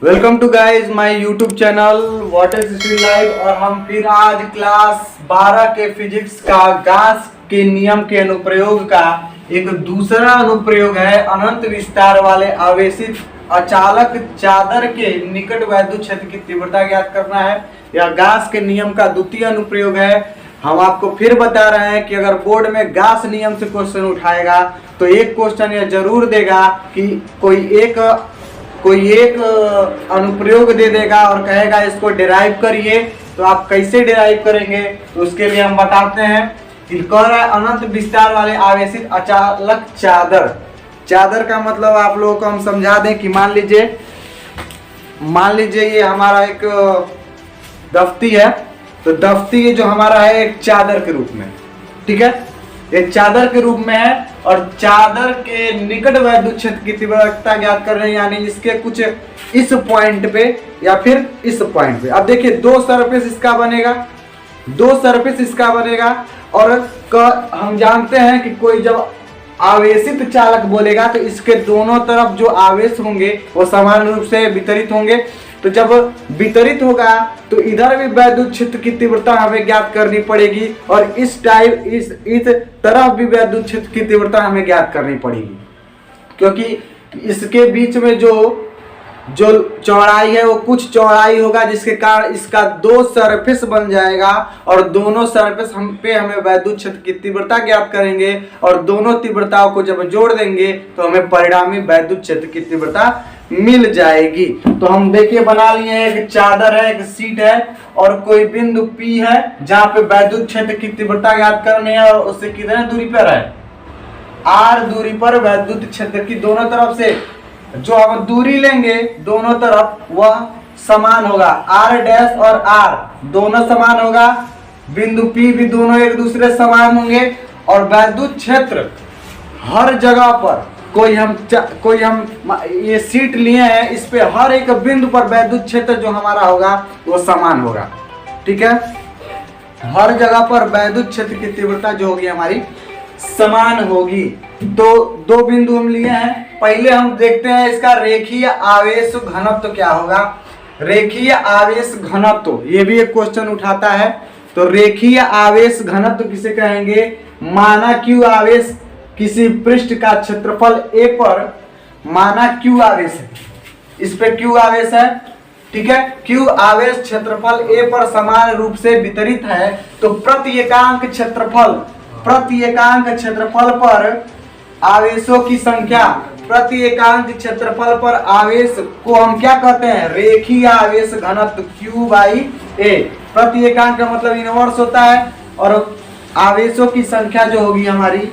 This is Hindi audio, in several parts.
Welcome to guys my YouTube channel what is history live. और हम फिर आज क्लास 12 के फिजिक्स का गॉस के नियम के अनुप्रयोग का एक दूसरा अनुप्रयोग है। अनंत विस्तार वाले आवेशित अचालक चादर के निकट वैद्युत क्षेत्र की तीव्रता ज्ञात करना है। यह गॉस के नियम का द्वितीय अनुप्रयोग है। हम आपको फिर बता रहे हैं कि अगर बोर्ड में गॉस नियम से क्वेश्चन उठाएगा तो एक क्वेश्चन यह जरूर देगा कि कोई एक अनुप्रयोग दे देगा और कहेगा इसको डिराइव करिए। तो आप कैसे डिराइव करेंगे तो उसके लिए हम बताते हैं कि कह रहा है अनंत विस्तार वाले आवेशित अचालक चादर। चादर का मतलब आप लोगों को हम समझा दें कि मान लीजिए ये हमारा एक दफ्ती है। तो दफ्ती ये जो हमारा है एक चादर के रूप में, ठीक है, एक चादर के रूप में है और चादर के निकट वैद्युत क्षेत्र की तीव्रता ज्ञात कर रहे हैं, यानी इसके कुछ इस पॉइंट पे या फिर इस पॉइंट पे। अब देखिए दो सरफेस इसका बनेगा और हम जानते हैं कि कोई जब आवेशित चालक बोलेगा तो इसके दोनों तरफ जो आवेश होंगे वो समान रूप से वितरित होंगे। तो जब वितरित होगा तो इधर भी वैद्युत क्षेत्र की तीव्रता हमें ज्ञात करनी पड़ेगी और इस तरफ भी वैद्युत क्षेत्र की तीव्रता हमें ज्ञात करनी पड़ेगी, क्योंकि इसके बीच में जो चौड़ाई है वो कुछ चौड़ाई होगा जिसके कारण इसका दो सरफेस बन जाएगा और दोनों सरफेस पे हमें वैद्युत क्षेत्र की तीव्रता ज्ञात करेंगे और दोनों तीव्रताओं को जब जोड़ देंगे तो हमें परिणामी वैद्युत क्षेत्र की तीव्रता मिल जाएगी। तो हम देखिए बना लिए हैं, एक चादर है, एक सीट है और कोई बिंदु P है जहां पे वैद्युत क्षेत्र की तीव्रता ज्ञात करनी है और उससे कितने दूरी पर है, R दूरी पर वैद्युत क्षेत्र की दोनों तरफ से जो हम दूरी लेंगे दोनों तरफ वह समान होगा। R डैश और R दोनों समान होगा, बिंदु P भी दोनों एक दूसरे समान होंगे और वैद्युत क्षेत्र हर जगह पर कोई हम ये सीट लिए हैं, इस पे हर एक बिंदु पर वैद्युत क्षेत्र जो हमारा होगा वो समान होगा, ठीक है। हर जगह पर वैद्युत क्षेत्र की तीव्रता जो होगी हमारी समान होगी। तो दो बिंदु हम लिए हैं। पहले हम देखते हैं इसका रेखीय आवेश घनत्व क्या होगा। रेखीय आवेश घनत्व ये भी एक क्वेश्चन उठाता है। तो रेखीय आवेश घनत्व किसे कहेंगे, माना Q आवेश किसी पृष्ठ का क्षेत्रफल A पर, माना Q आवेश है, इस पे Q आवेश है, ठीक है। Q आवेश क्षेत्रफल A पर समान रूप से वितरित है तो प्रति एकांक क्षेत्रफल पर आवेशों की संख्या, प्रति एकांक क्षेत्रफल पर आवेश को हम क्या कहते हैं, रेखीय आवेश घनत्व Q बाई A। प्रति एकांक का मतलब इनवर्स होता है और आवेशों की संख्या जो होगी हमारी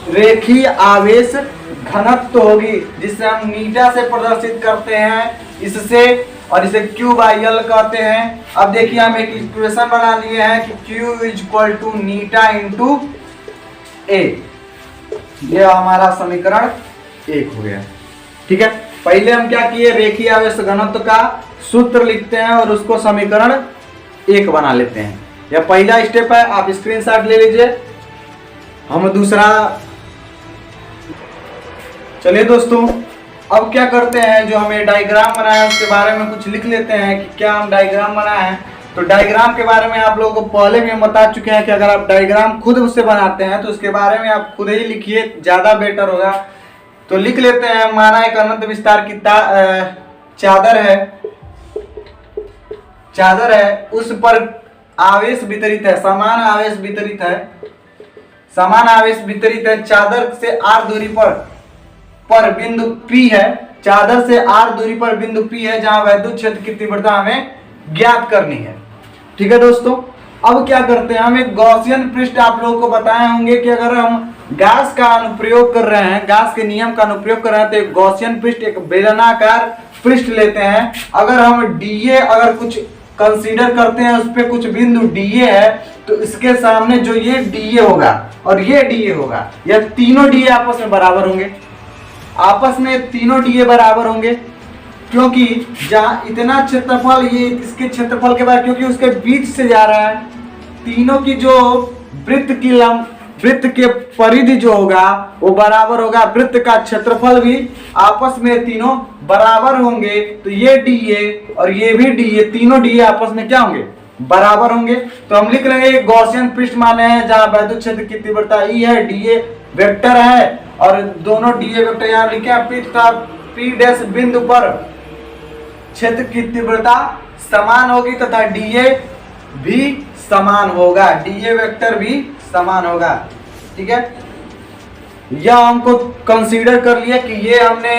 रेखीय आवेश घनत्व होगी, जिसे हम नीटा से प्रदर्शित करते हैं इससे, और इसे Q बाई L कहते हैं। अब देखिए हम एक इक्वेशन बना लिए हैं कि Q इक्वल टू नीटा इंटू A। यह हमारा समीकरण 1 हो गया, ठीक है। पहले हम क्या किए, रेखीय आवेश घनत्व का सूत्र लिखते हैं और उसको समीकरण 1 बना लेते हैं। यह पहला स्टेप है, आप स्क्रीनशॉट ले लीजिए। हम दूसरा, चलिए दोस्तों अब क्या करते हैं, जो हमें डायग्राम बनाया है उसके बारे में कुछ लिख लेते हैं कि क्या हम डायग्राम बनाए हैं। तो डायग्राम के बारे में आप लोगों को पहले भी हम बता चुके हैं कि अगर आप डायग्राम खुद उससे बनाते हैं तो उसके बारे में आप खुद ही लिखिए, ज्यादा बेटर होगा। तो लिख लेते हैं, माना एक अनंत विस्तार की चादर है, उस पर आवेश वितरित है, समान आवेश वितरित है चादर से R दूरी पर बिंदु P है, चादर से R दूरी पर बिंदु P है जहां वैद्युत क्षेत्र की तीव्रता हमें ज्ञात करनी है, ठीक है दोस्तों। अब क्या करते हैं, हम एक गॉसियन पृष्ठ आप लोगों को बताए होंगे कि अगर हम गॉस का अनुप्रयोग कर रहे हैं, गॉस के नियम का अनुप्रयोग कर रहे हैं तो एक गॉसियन पृष्ठ, एक बेलनाकार पृष्ठ लेते हैं। अगर हम DA अगर कुछ कंसीडर करते हैं, उस पे कुछ बिंदु DA है तो इसके सामने जो ये DA होगा और ये DA होगा, यह तीनों DA आपस में बराबर होंगे, क्योंकि जहां इतना क्षेत्रफल ये इसके क्षेत्रफल के बाद, क्योंकि उसके बीच से जा रहा है, तीनों की जो वृत्त के परिधि जो होगा वो बराबर होगा वृत्त का क्षेत्रफल भी, आपस में तीनों बराबर होंगे। तो ये डीए और ये भी डीए, तीनों डीए आपस में क्या होंगे, बराबर होंगे। तो हम लिख लेंगे गॉसियन पृष्ठ माने हैं जहां वैद्युत क्षेत्र की तीव्रता ई है, डीए वेक्टर है और दोनों डीए वेक्टर यहाँ लिखे पी डैश बिंदु पर क्षेत्र की तीव्रता समान होगी तथा डीए भी समान होगा, डीए वेक्टर भी समान होगा। ठीक है, यह हमको कंसीडर कर लिया कि ये हमने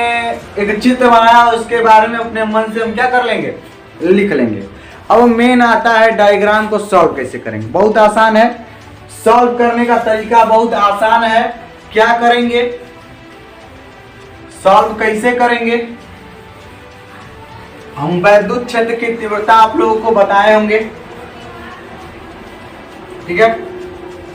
एक चित्र बनाया, उसके बारे में अपने मन से हम क्या कर लेंगे, लिख लेंगे। अब मेन आता है डायग्राम को सॉल्व कैसे करेंगे। बहुत आसान है, सॉल्व करने का तरीका बहुत आसान है। क्या करेंगे, सॉल्व कैसे करेंगे, हम वैद्युत क्षेत्र की तीव्रता आप लोगों को बताए होंगे। ठीक है,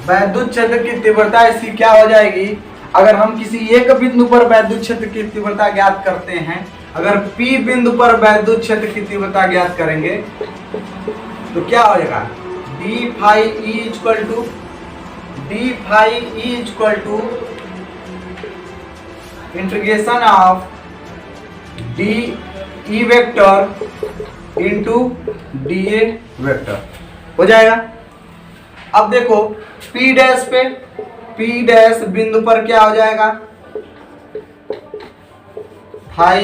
वैद्युत क्षेत्र की तीव्रता इसकी क्या हो जाएगी, अगर हम किसी एक बिंदु पर वैद्युत क्षेत्र की तीव्रता ज्ञात करते हैं, अगर P बिंदु पर वैद्युत क्षेत्र की तीव्रता ज्ञात करेंगे तो क्या हो जाएगा, d phi E equal to integration of d E vector into d A vector हो जाएगा। अब देखो P डैश बिंदु पर क्या हो जाएगा, phi E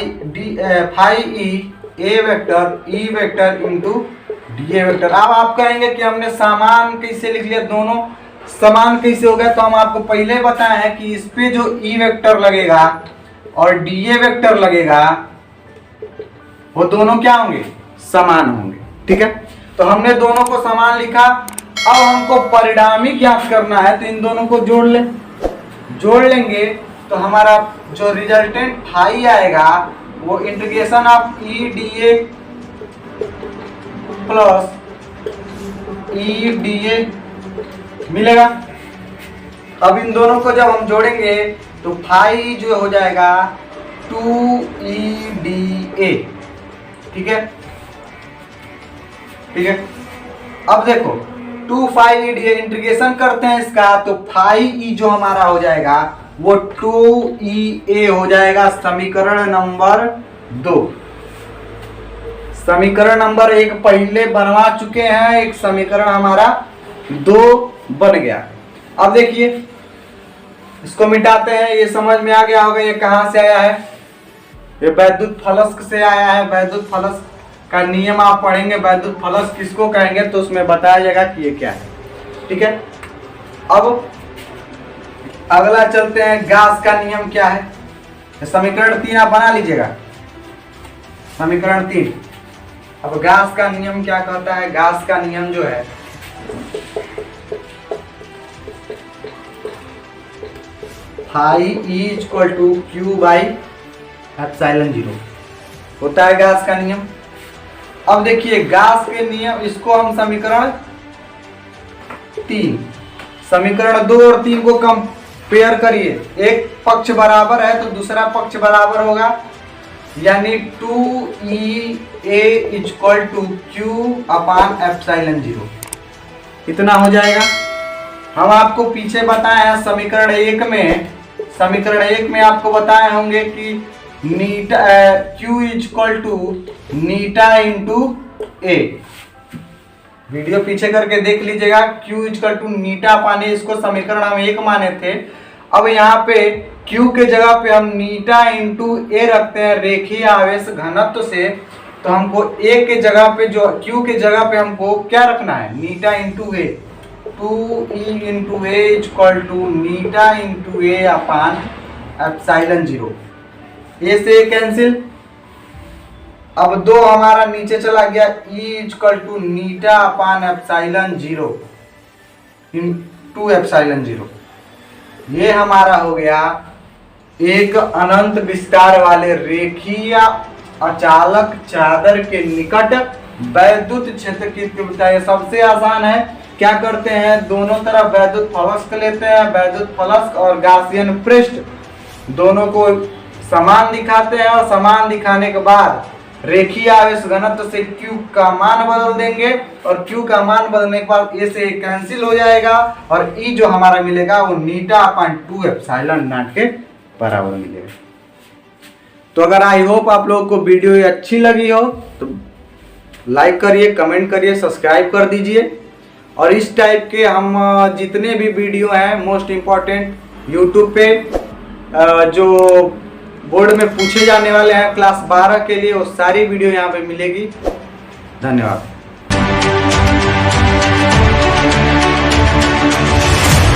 A vector into d A vector. अब आप कहेंगे कि हमने समान कैसे लिख लिया, दोनों समान कैसे हो गया, तो हम आपको पहले बताए हैं कि इस पे जो ई वेक्टर लगेगा और डी ए वेक्टर लगेगा वो दोनों क्या होंगे, समान होंगे। ठीक है, तो हमने दोनों को समान लिखा। अब हमको परिणामी ज्ञात करना है, तो इन दोनों को जोड़ लेंगे तो हमारा जो रिजल्टेंट फाई आएगा वो integration of E D A plus E D A मिलेगा। अब इन दोनों को जब हम जोड़ेंगे तो फाई जो हो जाएगा 2EDA। ठीक है, ठीक है, अब देखो 2 इंटीग्रेशन करते हैं इसका, तो फाई जो हमारा हो जाएगा वो 2EA हो जाएगा। समीकरण नंबर 2, समीकरण नंबर 1 पहले बनवा चुके हैं, एक समीकरण हमारा 2 बन गया। अब देखिए इसको मिटाते हैं, ये समझ में आ गया होगा ये कहां से आया है, ये वैद्युत फलक से आया है। वैद्युत फलक का नियम आप पढ़ेंगे, वैद्युत फलक किसको कहेंगे तो उसमें बताया जाएगा कि ये क्या है। ठीक है, अब अगला चलते हैं, गास का नियम क्या है। समीकरण 3 आप बना लीजिएगा, समीकरण 3। अब गास का नियम क्या कहता है, गास का नियम जो है phi equal to q by epsilon 0 होता है गास का नियम। अब देखिए गास के नियम, इसको हम समीकरण 3, समीकरण 2 और 3 को कंपेयर करिए, एक पक्ष बराबर है तो दूसरा पक्ष बराबर होगा, यानी 2EA equal to q upon epsilon 0 इतना हो जाएगा। हम आपको पीछे बताए हैं समीकरण 1 में आपको बताए होंगे कि नीटा Q इक्वल टू नीटा इंटू ए, वीडियो पीछे करके देख लीजिएगा। Q इक्वल टू नीटा पाने, इसको समीकरण हम 1 माने थे। अब यहाँ पे Q के जगह पे हम नीटा इंटू ए रखते हैं रेखीय आवेश घनत्व से, तो हमको ए के जगह पे जो Q के जगह पे हमको क्या रखना है, नीटा into A, 2E into A equal to नीटा into A upon epsilon 0। A से कैंसिल, अब 2 हमारा नीचे चला गया, E इक्वल टू नीटा अपान एप्सिलॉन 0 इंटू एप्सिलॉन 0। ये हमारा हो गया एक अनंत विस्तार वाले रेखीय अचालक चादर के निकट वैद्युत क्षेत्र की तीव्रता। ये सबसे आसान है। क्या करते हैं, दोनों तरफ वैद्युत फलक लेते हैं, वैद्युत फलक और गासियन पृष्ठ दोनों को समान दिखाते हैं और समान दिखाने के बाद रेखीय आवेश घनत्व से Q का मान बदल देंगे और Q का मान बदलने के बाद A से कैंसिल हो जाएगा और E जो हमारा मिलेगा वो η/2 एप्सिलॉन नॉट के बराबर मिलेगा। तो अगर आई होप आप लोगों को वीडियो ये अच्छी लगी हो तो लाइक करिए, कमेंट करिए, सब्सक्राइब कर दीजिए और इस टाइप के हम जितने भी वीडियो हैं मोस्ट इम्पॉर्टेंट यूट्यूब पे जो बोर्ड में पूछे जाने वाले हैं क्लास 12 के लिए वो सारी वीडियो यहाँ पे मिलेगी। धन्यवाद।